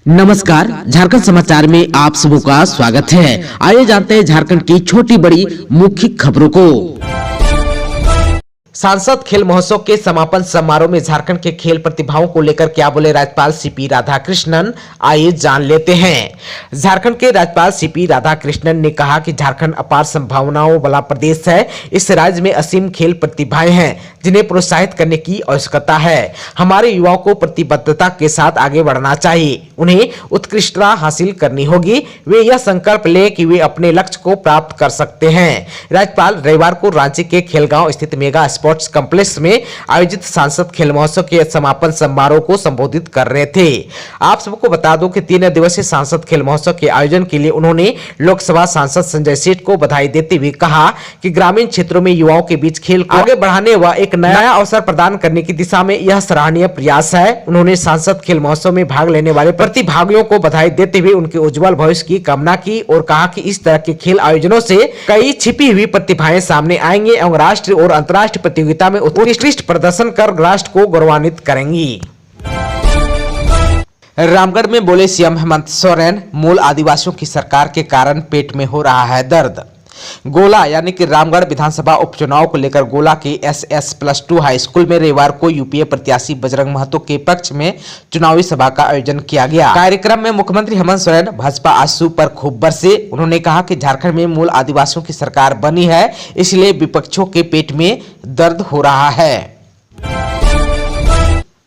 नमस्कार, झारखंड समाचार में आप सबों का स्वागत है। आइए जानते हैं झारखंड की छोटी बड़ी मुख्य खबरों को। सांसद खेल महोत्सव के समापन समारोह में झारखंड के खेल प्रतिभाओं को लेकर क्या बोले राज्यपाल सीपी राधाकृष्णन, आइए जान लेते हैं। झारखंड के राज्यपाल सीपी राधाकृष्णन ने कहा कि झारखंड अपार संभावनाओं वाला प्रदेश है। इस राज्य में असीम खेल प्रतिभाएं हैं जिन्हें प्रोत्साहित करने की आवश्यकता है। हमारे युवाओं को प्रतिबद्धता के साथ आगे बढ़ना चाहिए, उन्हें उत्कृष्टता हासिल करनी होगी। वे यह संकल्प ले कि वे अपने लक्ष्य को प्राप्त कर सकते हैं। राज्यपाल रविवार को रांची के खेलगांव स्थित मेगा स्पोर्ट्स कॉम्प्लेक्स में आयोजित सांसद खेल महोत्सव के समापन समारोह को संबोधित कर रहे थे। आप सबको बता दूं कि 3 दिवसीय सांसद खेल महोत्सव के आयोजन के लिए उन्होंने लोकसभा सांसद संजय सेठ को बधाई देते हुए कहा कि ग्रामीण क्षेत्रों में युवाओं के बीच खेल को आगे बढ़ाने व एक नया अवसर प्रदान करने की दिशा में यह सराहनीय प्रयास है। उन्होंने सांसद खेल महोत्सव में भाग लेने वाले प्रतिभागियों को बधाई देते हुए उनके उज्जवल भविष्य की कामना की और कहा कि इस तरह के खेल आयोजनों से कई छिपी हुई प्रतिभाएं सामने आएंगे एवं राष्ट्रीय और अंतर्राष्ट्रीय प्रतियोगिता में उत्कृष्ट प्रदर्शन कर राष्ट्र को गौरवान्वित करेंगी। रामगढ़ में बोले सीएम हेमंत सोरेन, मूल आदिवासियों की सरकार के कारण पेट में हो रहा है दर्द। गोला यानी कि रामगढ़ विधानसभा उपचुनाव को लेकर गोला के SS+2 हाई स्कूल में रविवार को यूपीए प्रत्याशी बजरंग महतो के पक्ष में चुनावी सभा का आयोजन किया गया। कार्यक्रम में मुख्यमंत्री हेमंत सोरेन भाजपा आंसू पर खूब बरसे। उन्होंने कहा कि झारखंड में मूल आदिवासियों की सरकार बनी है, इसलिए विपक्षों के पेट में दर्द हो रहा है।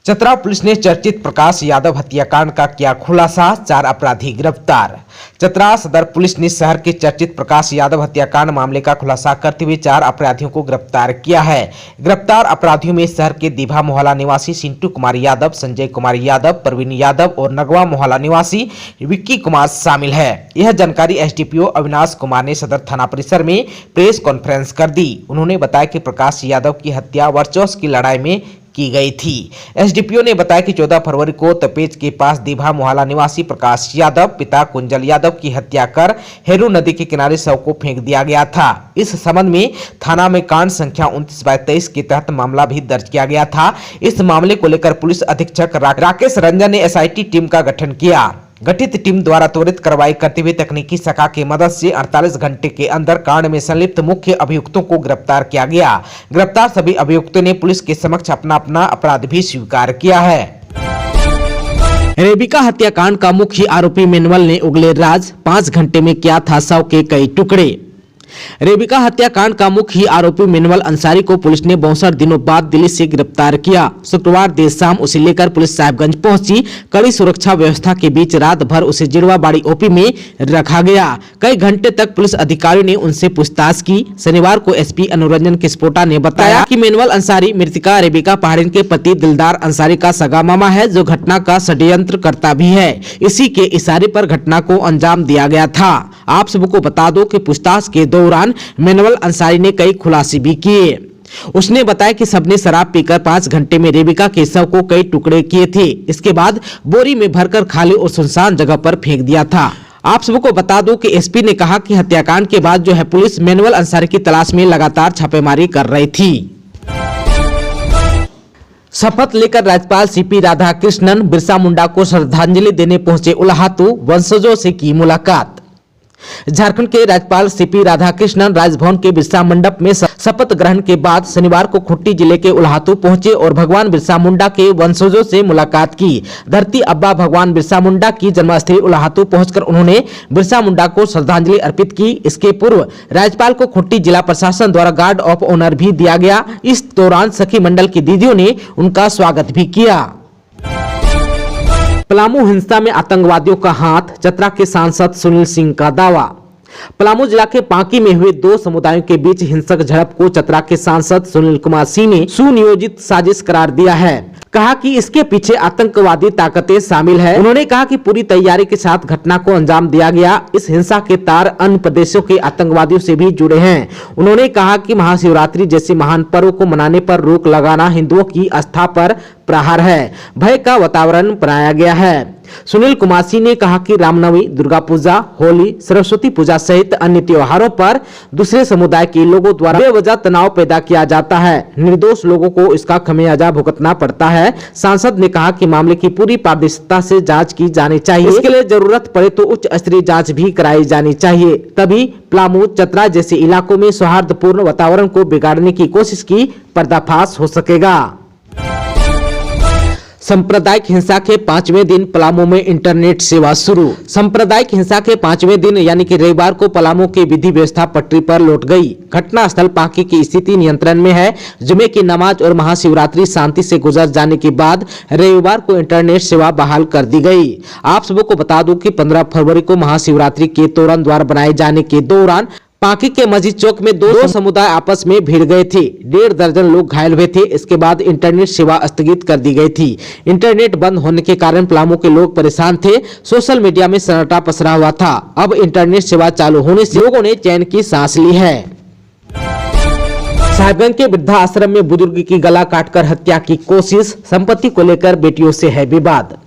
चतरा पुलिस ने चर्चित प्रकाश यादव हत्याकांड का किया खुलासा, 4 अपराधी गिरफ्तार। चतरा सदर पुलिस ने शहर के चर्चित प्रकाश यादव हत्याकांड मामले का खुलासा करते हुए 4 अपराधियों को गिरफ्तार किया है। गिरफ्तार अपराधियों में शहर के दीभा मोहल्ला निवासी सिंटू कुमार यादव, संजय कुमार यादव, प्रवीण यादव और नगवा मोहल्ला निवासी विक्की कुमार शामिल है। यह जानकारी एसडीपीओ अविनाश कुमार ने सदर थाना परिसर में प्रेस कॉन्फ्रेंस कर दी। उन्होंने बताया कि प्रकाश यादव की हत्या वर्चस्व की लड़ाई में की गई थी। एसडीपीओ ने बताया कि 14 फरवरी को तपेज के पास दीभा मोहल्ला निवासी प्रकाश यादव पिता कुंजल यादव की हत्या कर हेरू नदी के किनारे शव को फेंक दिया गया था। इस संबंध में थाना में कांड संख्या 29/23 के तहत मामला भी दर्ज किया गया था। इस मामले को लेकर पुलिस अधीक्षक राकेश रंजन ने एसआईटी टीम का गठन किया। गठित टीम द्वारा त्वरित कार्रवाई करते हुए तकनीकी शाखा की मदद से 48 घंटे के अंदर कांड में संलिप्त मुख्य अभियुक्तों को गिरफ्तार किया गया। गिरफ्तार सभी अभियुक्तों ने पुलिस के समक्ष अपना अपराध भी स्वीकार किया है। रेबिका हत्याकांड का मुख्य आरोपी मेनुअल ने उगले राज, 5 घंटे में किया था शव के कई टुकड़े। रेबिका हत्याकांड का मुख्य आरोपी मेनुअल अंसारी को पुलिस ने 62 दिनों बाद दिल्ली से गिरफ्तार किया। शुक्रवार देर शाम उसे लेकर पुलिस साहिबगंज पहुंची। कड़ी सुरक्षा व्यवस्था के बीच रात भर उसे जिरवाबाड़ी ओपी में रखा गया। कई घंटे तक पुलिस अधिकारियों ने उनसे पूछताछ की। शनिवार को एसपी अनुरंजन किस्पोटा ने बताया कि मेनुअल अंसारी मृतका रेबिका पहाड़िन के पति दिलदार अंसारी का सगा मामा है, जो घटना का षड्यंत्र करता भी है। इसी के इशारे पर घटना को अंजाम दिया गया था। आप सबको बता दो कि पूछताछ के दौरान मेनुअल अंसारी ने कई खुलासे भी किए। उसने बताया कि सबने शराब पीकर 5 घंटे में रेबिका के शव को कई टुकड़े किए थे। इसके बाद बोरी में भरकर खाली और सुनसान जगह पर फेंक दिया था। आप सबको बता दूं कि एसपी ने कहा कि हत्याकांड के बाद जो है पुलिस मेनुअल अंसारी की तलाश में लगातार छापेमारी कर रही थी। शपथ लेकर राज्यपाल सीपी राधाकृष्णन बिरसा मुंडा को श्रद्धांजलि देने पहुंचे उलाहातू, वंशजों से की मुलाकात। झारखंड के राज्यपाल सीपी राधाकृष्णन राजभवन के बिरसा मंडप में शपथ ग्रहण के बाद शनिवार को खूंटी जिले के उलाहातू पहुंचे और भगवान बिरसा मुंडा के वंशजों से मुलाकात की। धरती अब्बा भगवान बिरसा मुंडा की जन्मस्थली उलाहातू पहुंचकर उन्होंने बिरसा मुंडा को श्रद्धांजलि अर्पित की। इसके पूर्व राज्यपाल को खूंटी जिला प्रशासन द्वारा गार्ड ऑफ ऑनर भी दिया गया। इस दौरान सखी मंडल की दीदियों ने उनका स्वागत भी किया। पलामू हिंसा में आतंकवादियों का हाथ, चतरा के सांसद सुनील सिंह का दावा। पलामू जिला के पांकी में हुए 2 समुदायों के बीच हिंसक झड़प को चतरा के सांसद सुनील कुमार सिंह ने सुनियोजित साजिश करार दिया है। कहा कि इसके पीछे आतंकवादी ताकतें शामिल है। उन्होंने कहा कि पूरी तैयारी के साथ घटना को अंजाम दिया गया। इस हिंसा के तार अन्य प्रदेशों के आतंकवादियों से भी जुड़े हैं। उन्होंने कहा कि महाशिवरात्रि जैसे महान पर्व को मनाने पर रोक लगाना हिंदुओं की आस्था पर प्रहार है, भय का वातावरण बनाया गया है। सुनील कुमासी ने कहा कि रामनवमी, दुर्गा पूजा, होली, सरस्वती पूजा सहित अन्य त्योहारों पर दूसरे समुदाय के लोगों द्वारा बेवजह तनाव पैदा किया जाता है। निर्दोष लोगों को इसका खमियाजा भुगतना पड़ता है। सांसद ने कहा कि मामले की पूरी पारदर्शिता से जांच की जानी चाहिए। इसके लिए जरूरत पड़े तो उच्च स्तरीय जांच भी कराई जानी चाहिए, तभी पलामू, चतरा जैसे इलाकों में सौहार्दपूर्ण वातावरण को बिगाड़ने की कोशिश की पर्दाफाश हो सकेगा। सांप्रदायिक हिंसा के 5वें दिन पलामू में इंटरनेट सेवा शुरू। सांप्रदायिक हिंसा के 5वें दिन यानी कि रविवार को पलामू की विधि व्यवस्था पटरी पर लौट गई। घटनास्थल पांकी की स्थिति नियंत्रण में है। जुमे की नमाज और महाशिवरात्रि शांति से गुजर जाने के बाद रविवार को इंटरनेट सेवा बहाल कर दी गई। आप सबको बता दूं कि 15 फरवरी को महाशिवरात्रि के तोरण द्वार बनाए जाने के दौरान पांकी के मस्जिद चौक में दो समुदाय आपस में भिड़ गए थे। 1.5 दर्जन लोग घायल हुए थे। इसके बाद इंटरनेट सेवा स्थगित कर दी गई थी। इंटरनेट बंद होने के कारण पलामू के लोग परेशान थे। सोशल मीडिया में सन्नाटा पसरा हुआ था। अब इंटरनेट सेवा चालू होने से लोगों ने चैन की सांस ली है। साहिबगंज के वृद्धाश्रम में बुजुर्ग की गला काटकर हत्या की कोशिश, संपत्ति को लेकर बेटियों से है विवाद।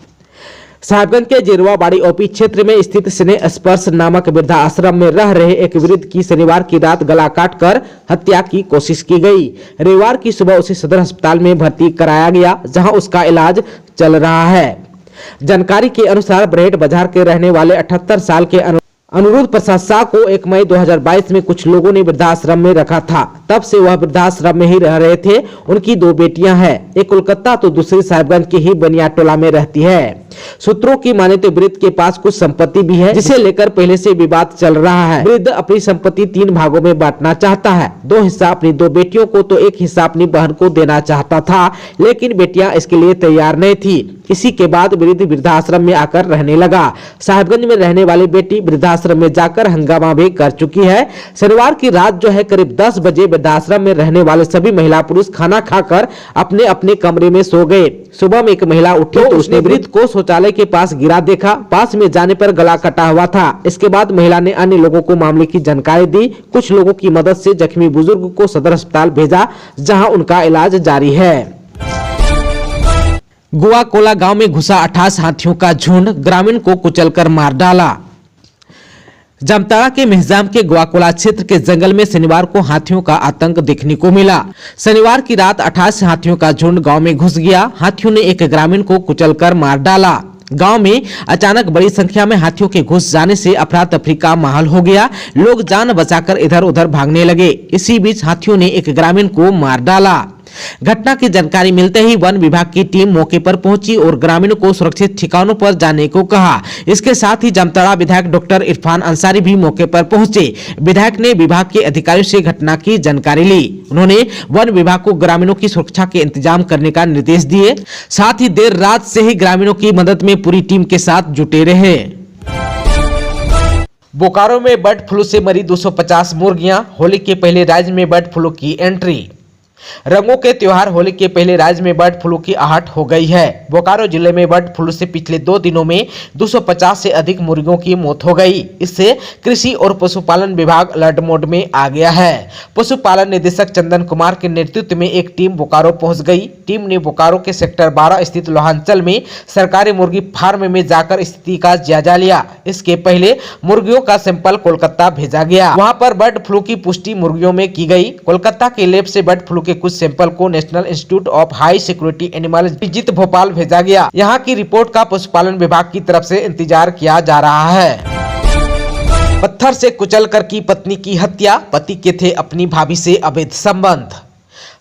साहिबगंज के जिरवाबाड़ी ओपी क्षेत्र में स्थित स्नेह स्पर्श नामक वृद्धाश्रम में रह रहे एक वृद्ध की शनिवार की रात गला काटकर हत्या की कोशिश की गई। रविवार की सुबह उसे सदर अस्पताल में भर्ती कराया गया, जहां उसका इलाज चल रहा है। जानकारी के अनुसार बरहेट बाजार के रहने वाले 78 साल के अनुरुद्ध प्रसाद शाह को 1 मई 2022 में कुछ लोगों ने वृद्धाश्रम में रखा था। तब से वह वृद्धाश्रम में ही रह रहे थे। उनकी 2 बेटियां हैं, एक कोलकाता तो दूसरी साहिबगंज के ही बनियाटोला में रहती है। सूत्रों की माने तो वृद्ध के पास कुछ संपत्ति भी है, जिसे लेकर पहले से विवाद चल रहा है। वृद्ध अपनी संपत्ति 3 भागों में बांटना चाहता है। 2 हिस्सा अपनी 2 बेटियों को तो 1 हिस्सा अपनी बहन को देना चाहता था, लेकिन बेटियां इसके लिए तैयार नहीं थी। इसी के बाद वृद्ध वृद्धाश्रम में आकर रहने लगा। साहिबगंज में रहने वाली बेटी वृद्धाश्रम में जाकर हंगामा भी कर चुकी है। शनिवार की रात जो है करीब 10 बजे वृद्धाश्रम में रहने वाले सभी महिला पुरुष खाना खाकर अपने अपने कमरे में सो गए। सुबह में एक महिला उठी तो उसने वृद्ध को शौचालय के पास गिरा देखा। पास में जाने पर गला कटा हुआ था। इसके बाद महिला ने अन्य लोगों को मामले की जानकारी दी। कुछ लोगों की मदद से जख्मी बुजुर्ग को सदर अस्पताल भेजा, जहां उनका इलाज जारी है। गुआकोला गांव में घुसा 28 हाथियों का झुंड, ग्रामीण को कुचलकर मार डाला। जामताड़ा के मेहजाम के गुआकोला क्षेत्र के जंगल में शनिवार को हाथियों का आतंक देखने को मिला। शनिवार की रात 28 हाथियों का झुंड गांव में घुस गया। हाथियों ने एक ग्रामीण को कुचलकर मार डाला। गांव में अचानक बड़ी संख्या में हाथियों के घुस जाने से अफरा तफरी का माहौल हो गया। लोग जान बचाकर इधर उधर भागने लगे। इसी बीच हाथियों ने एक ग्रामीण को मार डाला। घटना की जानकारी मिलते ही वन विभाग की टीम मौके पर पहुंची और ग्रामीणों को सुरक्षित ठिकानों पर जाने को कहा। इसके साथ ही जामताड़ा विधायक डॉक्टर इरफान अंसारी भी मौके पर पहुंचे। विधायक ने विभाग के अधिकारियों से घटना की जानकारी ली। उन्होंने वन विभाग को ग्रामीणों की सुरक्षा के इंतजाम करने का निर्देश दिए। साथ ही देर रात से ही ग्रामीणों की मदद में पूरी टीम के साथ जुटे रहे। बोकारो में बर्ड फ्लू से मरी 250 मुर्गियां, होली के पहले राज्य में बर्ड फ्लू की एंट्री। रंगों के त्योहार होली के पहले राज्य में बर्ड फ्लू की आहट हो गई है। बोकारो जिले में बर्ड फ्लू से पिछले 2 दिनों में 250 से अधिक मुर्गियों की मौत हो गई। इससे कृषि और पशुपालन विभाग अलर्ट मोड में आ गया है। पशुपालन निदेशक चंदन कुमार के नेतृत्व में एक टीम बोकारो पहुंच गई। टीम ने बोकारो के सेक्टर 12 स्थित लोहांचल में सरकारी मुर्गी फार्म में जाकर स्थिति का जायजा लिया। इसके पहले मुर्गियों का सैंपल कोलकाता भेजा गया। वहां पर बर्ड फ्लू की पुष्टि मुर्गियों में की गई। कोलकाता के लैब से बर्ड फ्लू के कुछ सैंपल को national institute of high security animal जित भोपाल भेजा गया। यहाँ की रिपोर्ट का पशुपालन विभाग की तरफ से इंतजार किया जा रहा है। पत्थर से कुचलकर की पत्नी की हत्या, पति के थे अपनी भाभी से अवैध संबंध।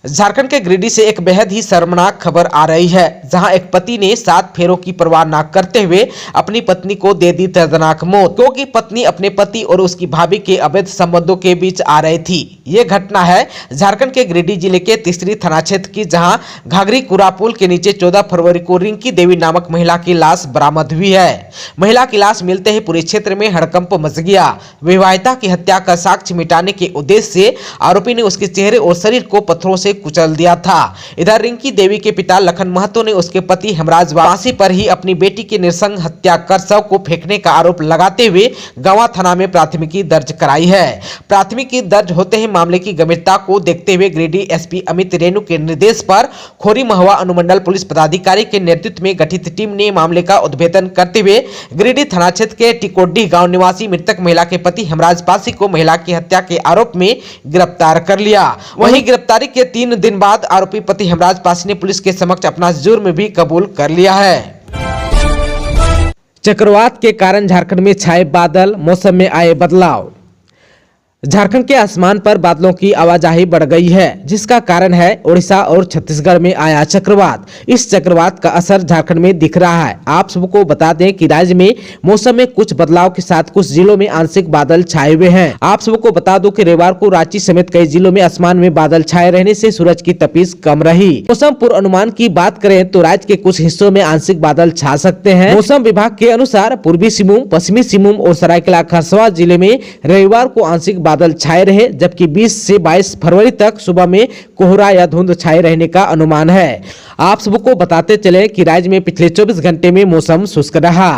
झारखंड के गिरिडीह से एक बेहद ही शर्मनाक खबर आ रही है, जहां एक पति ने 7 फेरों की परवाह न करते हुए अपनी पत्नी को दे दी दर्दनाक मौत, क्योंकि पत्नी अपने पति और उसकी भाभी के अवैध संबंधों के बीच आ रही थी। ये घटना है झारखंड के गिरिडीह जिले के तिसरी थाना क्षेत्र की, जहां घाघरी कुरा पुल के नीचे 14 फरवरी को रिंकी देवी नामक महिला की लाश बरामद हुई है। महिला की लाश मिलते ही पूरे क्षेत्र में हड़कंप मच गया। विवाहिता की हत्या का साक्ष्य मिटाने के उद्देश्य से आरोपी ने उसके चेहरे और शरीर को पत्थरों से कुचल दिया था। इधर रिंकी देवी के पिता लखन महतो ने उसके पति हेमराज फांसी पर ही अपनी बेटी की नृशंस हत्या कर शव को फेंकने का आरोप लगाते हुए गंवा थाना में प्राथमिकी दर्ज कराई है। प्राथमिकी दर्ज होते ही मामले की गंभीरता को देखते हुए गिरिडीह एसपी अमित रेणु के निर्देश पर खोरी महुआ अनुमंडल पुलिस पदाधिकारी के नेतृत्व में गठित टीम ने मामले का उद्भेदन करते हुए गिरिडीह थाना क्षेत्र के टिकोडी गांव निवासी मृतक महिला के पति हेमराज पासी को महिला की हत्या के आरोप में गिरफ्तार कर लिया। वहीं गिरफ्तारी के 3 दिन बाद आरोपी पति हेमराज पासी ने पुलिस के समक्ष अपना जुर्म भी कबूल कर लिया है। चक्रवात के कारण झारखंड में छाए बादल, मौसम में आए बदलाव। झारखंड के आसमान पर बादलों की आवाजाही बढ़ गई है, जिसका कारण है ओडिशा और छत्तीसगढ़ में आया चक्रवात। इस चक्रवात का असर झारखंड में दिख रहा है। आप सबको बता दें कि राज्य में मौसम में कुछ बदलाव के साथ कुछ जिलों में आंशिक बादल छाए हुए हैं। आप सबको बता दूं कि रविवार को रांची समेत कई जिलों में आसमान में बादल छाए रहने से सूरज की तपिश कम रही। मौसम पूर्वानुमान की बात करें तो राज्य के कुछ हिस्सों में आंशिक बादल छा सकते हैं। मौसम विभाग के अनुसार पूर्वी सिंहभूम, पश्चिमी सिंहभूम और सरायकेला खरसावां जिले में रविवार को आंशिक बादल छाए रहे, जबकि 20 से 22 फरवरी तक सुबह में कोहरा या धुंध छाए रहने का अनुमान है। आप सबको बताते चले कि राज्य में पिछले 24 घंटे में मौसम शुष्क रहा।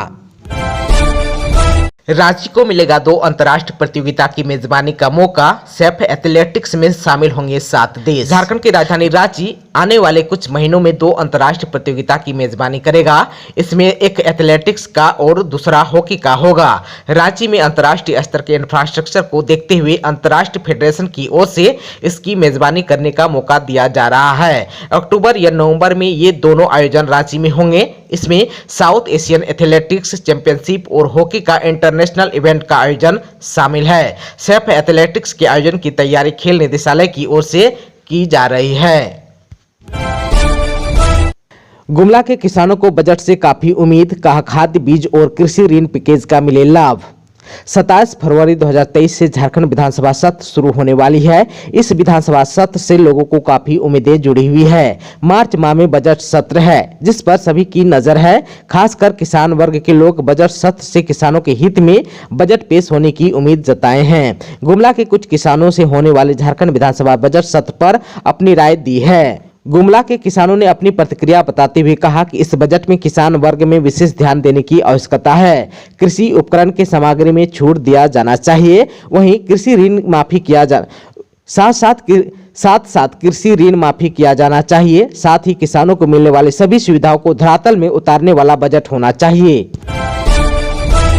रांची को मिलेगा 2 अंतर्राष्ट्रीय प्रतियोगिता की मेजबानी का मौका। सैफ एथलेटिक्स में शामिल होंगे 7 देश। झारखंड की राजधानी रांची आने वाले कुछ महीनों में 2 अंतर्राष्ट्रीय प्रतियोगिता की मेजबानी करेगा। इसमें एक एथलेटिक्स का और दूसरा हॉकी का होगा। रांची में अंतर्राष्ट्रीय स्तर के इंफ्रास्ट्रक्चर को देखते हुए अंतर्राष्ट्रीय फेडरेशन की ओर से इसकी मेजबानी करने का मौका दिया जा रहा है। अक्टूबर या नवंबर में ये दोनों आयोजन रांची में होंगे। इसमें साउथ एशियन एथलेटिक्स चैंपियनशिप और हॉकी का इंटरनेशनल इवेंट का आयोजन शामिल है। सैफ एथलेटिक्स के आयोजन की तैयारी खेल निदेशालय की ओर से की जा रही है। गुमला के किसानों को बजट से काफी उम्मीद, कहा खाद्य बीज और कृषि ऋण पैकेज का मिले लाभ। 27 फरवरी 2023 से झारखंड विधानसभा सत्र शुरू होने वाली है। इस विधानसभा सत्र से लोगों को काफी उम्मीदें जुड़ी हुई है। मार्च माह में बजट सत्र है, जिस पर सभी की नजर है। खासकर किसान वर्ग के लोग बजट सत्र से किसानों के हित में बजट पेश होने की उम्मीद जताए हैं। गुमला के कुछ किसानों से होने वाले झारखंड विधानसभा बजट सत्र पर अपनी राय दी है। गुमला के किसानों ने अपनी प्रतिक्रिया बताते हुए कहा कि इस बजट में किसान वर्ग में विशेष ध्यान देने की आवश्यकता है। कृषि उपकरण के सामग्री में छूट दिया जाना चाहिए। वहीं कृषि ऋण माफी किया साथ कृषि ऋण माफी किया जाना चाहिए। साथ ही किसानों को मिलने वाली सभी सुविधाओं को धरातल में उतारने वाला बजट होना चाहिए।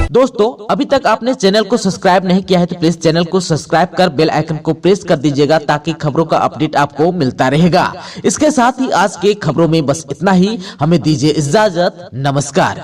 दोस्तों, अभी तक आपने चैनल को सब्सक्राइब नहीं किया है तो प्लीज चैनल को सब्सक्राइब कर बेल आइकन को प्रेस कर दीजिएगा, ताकि खबरों का अपडेट आपको मिलता रहेगा। इसके साथ ही आज के खबरों में बस इतना ही। हमें दीजिए इजाजत। नमस्कार।